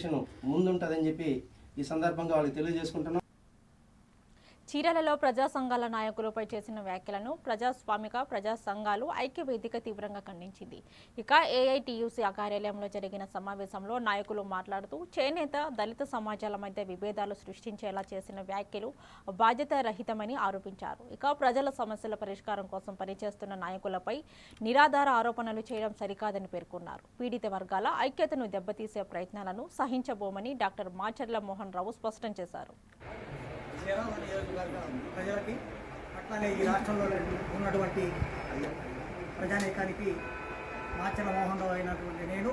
Generation ముందుంటుందని చెప్పి ఈ సందర్భంగా వాళ్ళకి తెలియజేసుకుంటున్నాం. చీరాలలో ప్రజా సంఘాల నాయకులపై చేసిన వ్యాఖ్యలను ప్రజాస్వామిక ప్రజా సంఘాలు ఐక్యవేదిక తీవ్రంగా ఖండించింది. ఇక ఏఐటీయూసీ కార్యాలయంలో జరిగిన సమావేశంలో నాయకులు మాట్లాడుతూ చేనేత దళిత సమాజాల మధ్య విభేదాలు సృష్టించేలా చేసిన వ్యాఖ్యలు బాధ్యతారహితమని ఆరోపించారు. ఇక ప్రజల సమస్యల పరిష్కారం కోసం పనిచేస్తున్న నాయకులపై నిరాధార ఆరోపణలు చేయడం సరికాదని పేర్కొన్నారు. పీడిత వర్గాల ఐక్యతను దెబ్బతీసే ప్రయత్నాలను సహించబోమని డాక్టర్ మాచర్ల మోహన్ రావు స్పష్టం చేశారు. నియోజకవర్గ ప్రజలకి అట్లానే ఈ రాష్ట్రంలో ఉన్నటువంటి ప్రజానీకానికి మాచర్ల మోహన్ రావు అయినటువంటి నేను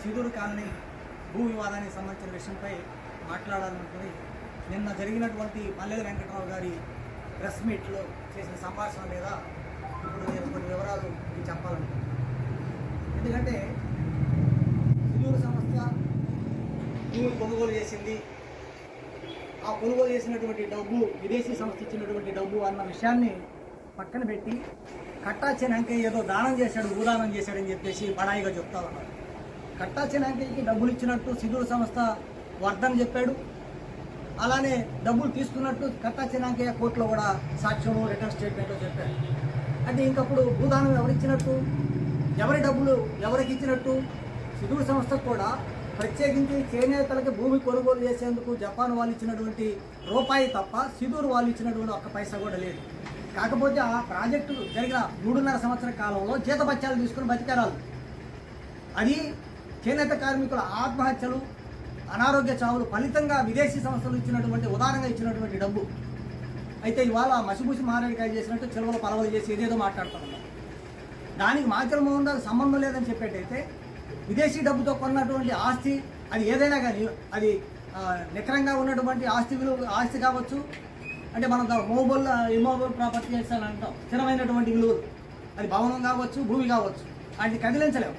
సిదూరు కాలనీ భూ వివాదానికి సంబంధించిన విషయంపై మాట్లాడాలనుకుని నిన్న జరిగినటువంటి మల్లెల వెంకటరావు గారి ప్రెస్ మీట్లో చేసిన సంభాషణ మీద ఇప్పుడు నేను కొన్ని వివరాలు మీకు చెప్పాలనుకుంటున్నాను. ఎందుకంటే సిదూరు సంస్థ భూమి కొనుగోలు చేసింది, ఆ కొనుగోలు చేసినటువంటి డబ్బు విదేశీ సంస్థ ఇచ్చినటువంటి డబ్బు అన్న విషయాన్ని పక్కన పెట్టి కట్టాచెనంకే ఏదో దానం చేశాడు, భూదానం చేశాడని చెప్పేసి బడాయిగా చెప్తా ఉన్నారు. కట్టాచెనంకేకి డబ్బులు ఇచ్చినట్టు సిదూరు సంస్థ వర్ధన్ చెప్పాడు. అలానే డబ్బులు తీసుకున్నట్టు కట్టాచెనంకే కోర్టులో కూడా సాక్ష్యము రిటర్న్ స్టేట్మెంట్లో చెప్పాడు. అంటే ఇంకప్పుడు భూదానం ఎవరిచ్చినట్టు, ఎవరి డబ్బులు ఎవరికి ఇచ్చినట్టు? సిదూరు సంస్థకు కూడా ప్రత్యేకించి చేనేతలకి భూమి కొనుగోలు చేసేందుకు జపాన్ వాళ్ళు ఇచ్చినటువంటి రూపాయి తప్ప సిదూరు వాళ్ళు ఇచ్చినటువంటి ఒక్క పైసా కూడా లేదు. కాకపోతే ఆ ప్రాజెక్టు జరిగిన 3.5 సంవత్సరాల కాలంలో జీతబత్యాలు తీసుకుని బతికారాలు. అది చేనేత కార్మికుల ఆత్మహత్యలు, అనారోగ్య చావులు ఫలితంగా విదేశీ సంస్థలు ఇచ్చినటువంటి ఉదారంగా ఇచ్చినటువంటి డబ్బు. అయితే ఇవాళ మసిబూసి మారేడికాయ చేసినట్టు చెలవలు పలవలు చేసి ఏదేదో మాట్లాడుతున్నాం. దానికి మాచర్ల మోహన్ రావు సంబంధం లేదని చెప్పేటైతే విదేశీ డబ్బుతో కొన్నటువంటి ఆస్తి అది ఏదైనా కానీ అది నికరంగా ఉన్నటువంటి ఆస్తి కావచ్చు. అంటే మనం ఇమోబుల్ ప్రాపర్టీస్ అని అంటాం, స్థిరమైనటువంటి విలువలు. అది భవనం కావచ్చు, భూమి కావచ్చు, వాటిని కదిలించలేము.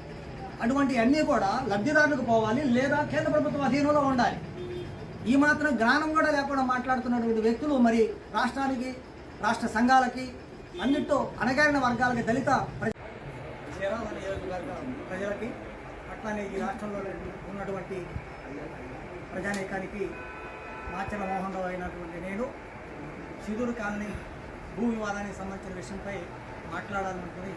అటువంటి అన్నీ కూడా లబ్ధిదారులకు పోవాలి, లేదా కేంద్ర ప్రభుత్వం అధీనంలో ఉండాలి. ఈ మాత్రం జ్ఞానం కూడా లేకుండా మాట్లాడుతున్నటువంటి వ్యక్తులు మరి రాష్ట్రానికి, రాష్ట్ర సంఘాలకి, అన్నిటితో అణగారిన వర్గాలకి, దళిత నియోజకవర్గ ప్రజలకి అట్లానే ఈ రాష్ట్రంలో ఉన్నటువంటి ప్రజానీకానికి మాచర్ల మోహన్ రావు అయినటువంటి నేను సిదూరు కాలనీ భూ వివాదానికి సంబంధించిన విషయంపై మాట్లాడాలనుకుని